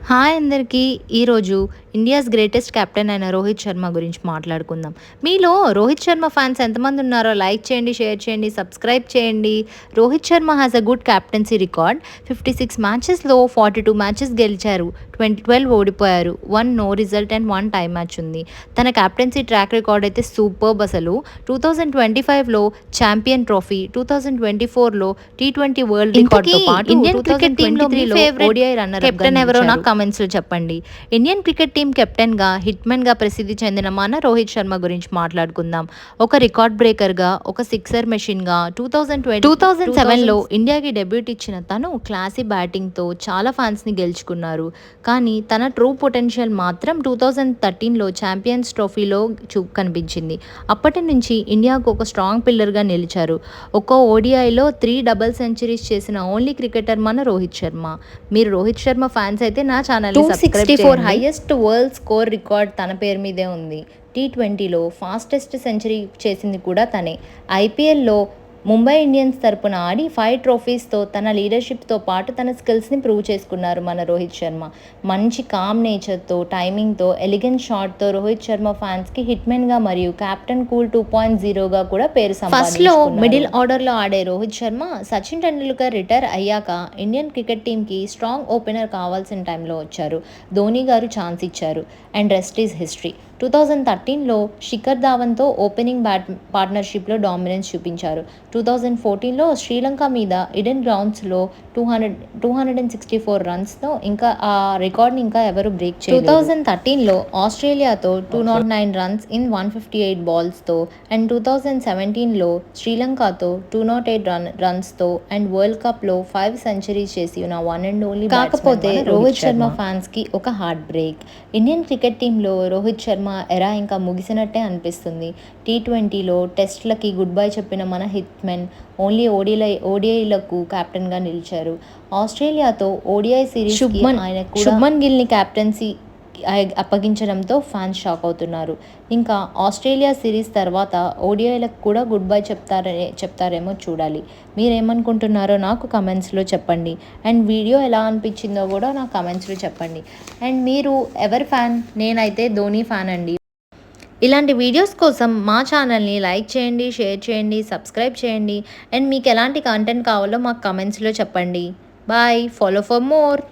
Hi అందరికీ! ఈరోజు India's greatest captain అయిన రోహిత్ శర్మ గురించి మాట్లాడుకుందాం. మీలో రోహిత్ శర్మ ఫ్యాన్స్ ఎంతమంది ఉన్నారో లైక్ చేయండి, షేర్ చేయండి, సబ్స్క్రైబ్ చేయండి. Rohit Sharma has a good captaincy record. 56 మ్యాచెస్‌లో 42 మ్యాచెస్ గెలిచారు. 12 ఓడిపోయారు. 1 no result and 1 tie match ఉంది. తన కెప్టెన్సీ ట్రాక్ రికార్డ్ అయితే సూపర్బ్ అసలు. 2025లో ఛాంపియన్ ట్రోఫీ, 2024లో టీ20 వరల్డ్ రికార్డ్‌తో పాటు ఇండియన్ క్రికెట్ టీమ్‌లో మీ 2023లో ఫేవరెట్ ఓడిఐ రన్నర్ కెప్టెన్ ఎవరో నాకు కామెంట్స్‌లో చెప్పండి. ఇండియన్ క్రికెట్ టీమ్ కెప్టెన్‌గా, హిట్‌మెన్‌గా ప్రసిద్ధి చెందిన మన రోహిత్ శర్మ గురించి మాట్లాడుకుందాం. ఒక రికార్డ్ బ్రేకర్‌గా, ఒక సిక్సర్ మెషిన్‌గా 2007లో ఇండియాకి డెబ్యూట్ ఇచ్చిన తను క్లాసీ బ్యాటింగ్‌తో చాలా ఫ్యాన్స్‌ని గెలుచుకున్నారు. కానీ తన ట్రూ పొటెన్షియల్ మాత్రం 2013లో ఛాంపియన్స్ ట్రోఫీలో కనిపించింది. అప్పటి నుంచి ఇండియాకు ఒక స్ట్రాంగ్ పిల్లర్‌గా నిలిచారు. ఒక్కో ఓడిఐలో 3 డబుల్ సెంచరీస్ చేసిన ఓన్లీ క్రికెటర్ మన రోహిత్ శర్మ. మీరు రోహిత్ శర్మ ఫ్యాన్స్ అయితే నా ఛానల్‌ని సబ్స్క్రైబ్ చేయండి. హైయెస్ట్ వరల్డ్ స్కోర్ రికార్డ్ తన పేరు మీదే ఉంది. టీ20లో ఫాస్టెస్ట్ సెంచరీ చేసింది కూడా తనే. ఐపీఎల్లో ముంబై ఇండియన్స్ తరపున ఆడి 5 ట్రోఫీస్తో తన లీడర్షిప్తో పాటు తన స్కిల్స్ని ప్రూవ్ చేసుకున్నారు మన రోహిత్ శర్మ. మంచి కామ్ నేచర్తో, టైమింగ్తో, ఎలిగెంట్ షాట్తో రోహిత్ శర్మ ఫ్యాన్స్కి హిట్మెన్గా మరియు కెప్టెన్ కూల్ 2.0గా కూడా పేరు సంపాదించుకున్నారు. ఫస్ట్లో మిడిల్ ఆర్డర్లో ఆడే రోహిత్ శర్మ సచిన్ టెండూల్కర్ రిటైర్ అయ్యాక ఇండియన్ క్రికెట్ టీమ్కి స్ట్రాంగ్ ఓపెనర్ కావాల్సిన టైంలో వచ్చారు. ధోని గారు ఛాన్స్ ఇచ్చారు అండ్ రెస్ట్ ఈజ్ హిస్టరీ. 2013లో శిఖర్ ధావన్తో ఓపెనింగ్ పార్ట్నర్షిప్లో డామినెన్స్ చూపించారు. 2014లో శ్రీలంక మీద ఈడెన్ గ్రౌండ్స్లో 264 రన్స్తో ఇంకా ఆ రికార్డ్ని ఇంకా ఎవరు బ్రేక్ చేయలేదు. 2013లో ఆస్ట్రేలియాతో 209 రన్స్ ఇన్ 158 బాల్స్తో అండ్ 2017లో శ్రీలంకతో 208 రన్స్తో అండ్ వరల్డ్ కప్లో 5 సెంచరీస్ చేసి ఉన్న వన్ అండ్ ఓన్లీ. కాకపోతే రోహిత్ శర్మ ఫ్యాన్స్కి ఒక హార్ట్ బ్రేక్. ఇండియన్ క్రికెట్ టీంలో రోహిత్ శర్మ ఎరా ఇంకా ముగిసినట్టే అనిపిస్తుంది. టీ20లో టెస్ట్లకి గుడ్ బై చెప్పిన మన హిట్మెన్ ఓన్లీ ఓడిఐలకు కెప్టెన్గా నిలిచారు. ఆస్ట్రేలియాతో ఓడిఐ సిరీస్ శుభ్మన్ గిల్ని కెప్టెన్సీ అప్పగించడంతో ఫ్యాన్స్ షాక్ అవుతున్నారు. ఇంకా ఆస్ట్రేలియా సిరీస్ తర్వాత ఓడిఐలకు కూడా గుడ్ బై చెప్తారేమో చూడాలి. మీరేమనుకుంటున్నారో నాకు కమెంట్స్లో చెప్పండి. అండ్ వీడియో ఎలా అనిపించిందో కూడా నాకు కమెంట్స్లో చెప్పండి. అండ్ మీరు ఎవరి ఫ్యాన్? నేనైతే ధోని ఫ్యాన్ అండి. ఇలాంటి వీడియోస్ కోసం మా ఛానల్ని లైక్ చేయండి, షేర్ చేయండి, సబ్స్క్రైబ్ చేయండి. అండ్ మీకు ఎలాంటి కంటెంట్ కావాలో మాకు కమెంట్స్లో చెప్పండి. బాయ్. Follow for more.